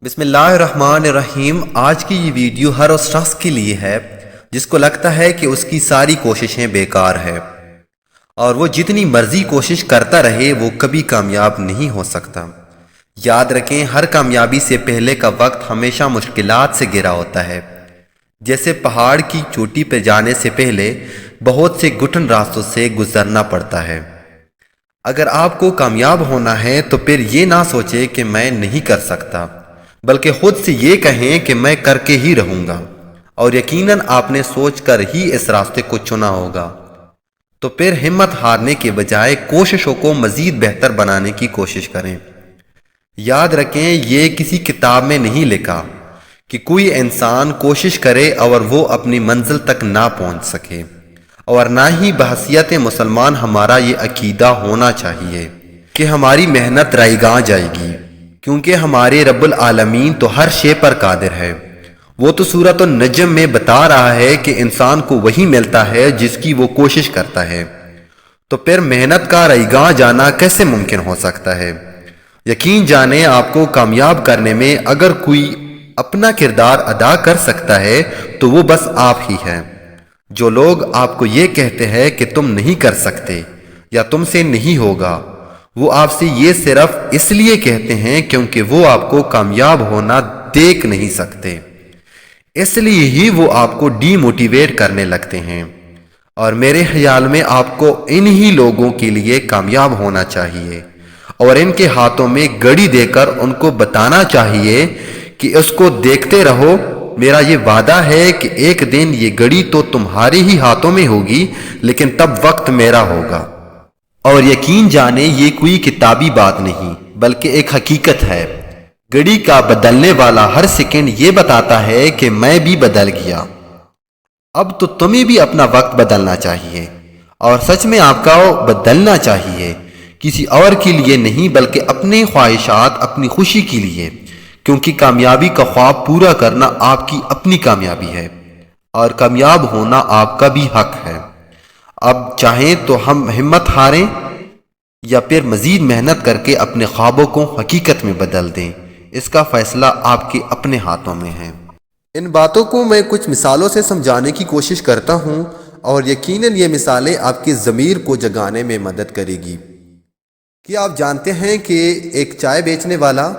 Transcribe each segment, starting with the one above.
بسم اللہ الرحمن الرحیم۔ آج کی یہ ویڈیو ہر اس شخص کے لیے ہے جس کو لگتا ہے کہ اس کی ساری کوششیں بیکار ہے اور وہ جتنی مرضی کوشش کرتا رہے وہ کبھی کامیاب نہیں ہو سکتا۔ یاد رکھیں، ہر کامیابی سے پہلے کا وقت ہمیشہ مشکلات سے گھرا ہوتا ہے۔ جیسے پہاڑ کی چوٹی پہ جانے سے پہلے بہت سے گٹھن راستوں سے گزرنا پڑتا ہے۔ اگر آپ کو کامیاب ہونا ہے تو پھر یہ نہ سوچیں کہ میں نہیں کر سکتا، بلکہ خود سے یہ کہیں کہ میں کر کے ہی رہوں گا، اور یقیناً آپ نے سوچ کر ہی اس راستے کو چنا ہوگا۔ تو پھر ہمت ہارنے کے بجائے کوششوں کو مزید بہتر بنانے کی کوشش کریں۔ یاد رکھیں، یہ کسی کتاب میں نہیں لکھا کہ کوئی انسان کوشش کرے اور وہ اپنی منزل تک نہ پہنچ سکے، اور نہ ہی بحیثیت مسلمان ہمارا یہ عقیدہ ہونا چاہیے کہ ہماری محنت رائے گاں جائے گی، کیونکہ ہمارے رب العالمین تو ہر شے پر قادر ہے۔ وہ تو سورۃ النجم میں بتا رہا ہے کہ انسان کو وہی ملتا ہے جس کی وہ کوشش کرتا ہے، تو پھر محنت کا رائے گاں جانا کیسے ممکن ہو سکتا ہے؟ یقین جانیں، آپ کو کامیاب کرنے میں اگر کوئی اپنا کردار ادا کر سکتا ہے تو وہ بس آپ ہی ہیں۔ جو لوگ آپ کو یہ کہتے ہیں کہ تم نہیں کر سکتے یا تم سے نہیں ہوگا، وہ آپ سے یہ صرف اس لیے کہتے ہیں کیونکہ وہ آپ کو کامیاب ہونا دیکھ نہیں سکتے، اس لیے ہی وہ آپ کو ڈی موٹیویٹ کرنے لگتے ہیں۔ اور میرے خیال میں آپ کو انہی لوگوں کے لیے کامیاب ہونا چاہیے اور ان کے ہاتھوں میں گھڑی دے کر ان کو بتانا چاہیے کہ اس کو دیکھتے رہو، میرا یہ وعدہ ہے کہ ایک دن یہ گھڑی تو تمہارے ہی ہاتھوں میں ہوگی، لیکن تب وقت میرا ہوگا۔ اور یقین جانیں، یہ کوئی کتابی بات نہیں بلکہ ایک حقیقت ہے۔ گھڑی کا بدلنے والا ہر سیکنڈ یہ بتاتا ہے کہ میں بھی بدل گیا، اب تو تمہیں بھی اپنا وقت بدلنا چاہیے، اور سچ میں آپ کا بدلنا چاہیے، کسی اور کے لیے نہیں بلکہ اپنے خواہشات، اپنی خوشی کے لیے، کیونکہ کامیابی کا خواب پورا کرنا آپ کی اپنی کامیابی ہے، اور کامیاب ہونا آپ کا بھی حق ہے۔ اب چاہیں تو ہم ہمت ہاریں یا پھر مزید محنت کر کے اپنے خوابوں کو حقیقت میں بدل دیں، اس کا فیصلہ آپ کے اپنے ہاتھوں میں ہے۔ ان باتوں کو میں کچھ مثالوں سے سمجھانے کی کوشش کرتا ہوں، اور یقیناً یہ مثالیں آپ کے ضمیر کو جگانے میں مدد کرے گی۔ کیا آپ جانتے ہیں کہ ایک چائے بیچنے والا،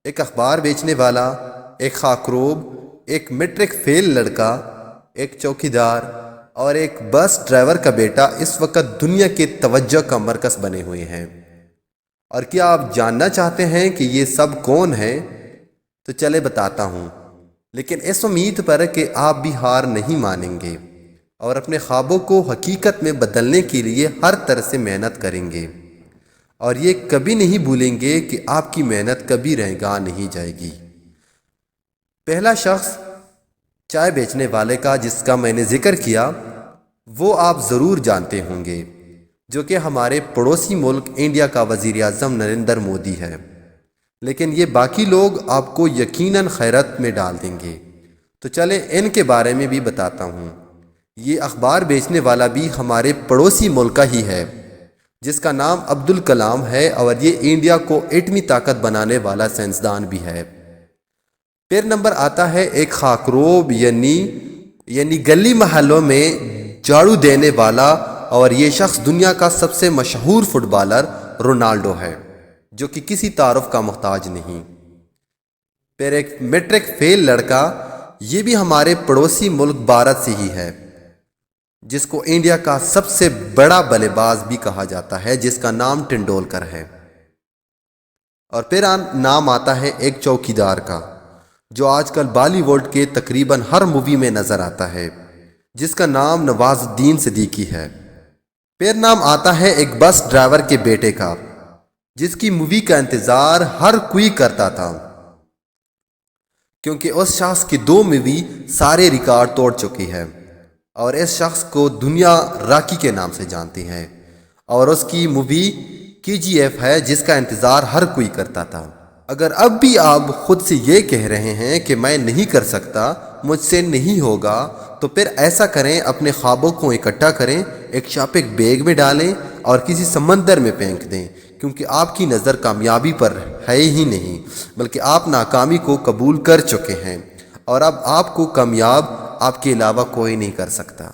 ایک اخبار بیچنے والا، ایک خاکروب، ایک میٹرک فیل لڑکا، ایک چوکیدار اور ایک بس ڈرائیور کا بیٹا اس وقت دنیا کے توجہ کا مرکز بنے ہوئے ہیں؟ اور کیا آپ جاننا چاہتے ہیں کہ یہ سب کون ہیں؟ تو چلے بتاتا ہوں، لیکن اس امید پر کہ آپ بھی ہار نہیں مانیں گے اور اپنے خوابوں کو حقیقت میں بدلنے کے لیے ہر طرح سے محنت کریں گے، اور یہ کبھی نہیں بھولیں گے کہ آپ کی محنت کبھی رائے گاں نہیں جائے گی۔ پہلا شخص چائے بیچنے والے کا جس کا میں نے ذکر کیا، وہ آپ ضرور جانتے ہوں گے، جو کہ ہمارے پڑوسی ملک انڈیا کا وزیر اعظم نریندر مودی ہے۔ لیکن یہ باقی لوگ آپ کو یقیناً حیرت میں ڈال دیں گے، تو چلیں ان کے بارے میں بھی بتاتا ہوں۔ یہ اخبار بیچنے والا بھی ہمارے پڑوسی ملک کا ہی ہے، جس کا نام عبدالکلام ہے، اور یہ انڈیا کو ایٹمی طاقت بنانے والا سائنسدان بھی ہے۔ پھر نمبر آتا ہے ایک خاکروب، یعنی گلی محلوں میں جھاڑو دینے والا، اور یہ شخص دنیا کا سب سے مشہور فٹ بالر رونالڈو ہے، جو کہ کسی تعارف کا محتاج نہیں۔ پھر ایک میٹرک فیل لڑکا، یہ بھی ہمارے پڑوسی ملک بھارت سے ہی ہے، جس کو انڈیا کا سب سے بڑا بلے باز بھی کہا جاتا ہے، جس کا نام ٹنڈولکر ہے۔ اور پھر نام آتا ہے ایک چوکیدار کا، جو آج کل بالی ووڈ کے تقریباً ہر مووی میں نظر آتا ہے، جس کا نام نواز الدین صدیقی ہے۔ پھر نام آتا ہے ایک بس ڈرائیور کے بیٹے کا، جس کی مووی کا انتظار ہر کوئی کرتا تھا، کیونکہ اس شخص کی 2 مووی سارے ریکارڈ توڑ چکی ہے، اور اس شخص کو دنیا راکی کے نام سے جانتی ہے، اور اس کی مووی KGF ہے، جس کا انتظار ہر کوئی کرتا تھا۔ اگر اب بھی آپ خود سے یہ کہہ رہے ہیں کہ میں نہیں کر سکتا، مجھ سے نہیں ہوگا، تو پھر ایسا کریں، اپنے خوابوں کو اکٹھا کریں، ایک شاپنگ بیگ میں ڈالیں اور کسی سمندر میں پھینک دیں، کیونکہ آپ کی نظر کامیابی پر ہے ہی نہیں، بلکہ آپ ناکامی کو قبول کر چکے ہیں، اور اب آپ کو کامیاب آپ کے علاوہ کوئی نہیں کر سکتا۔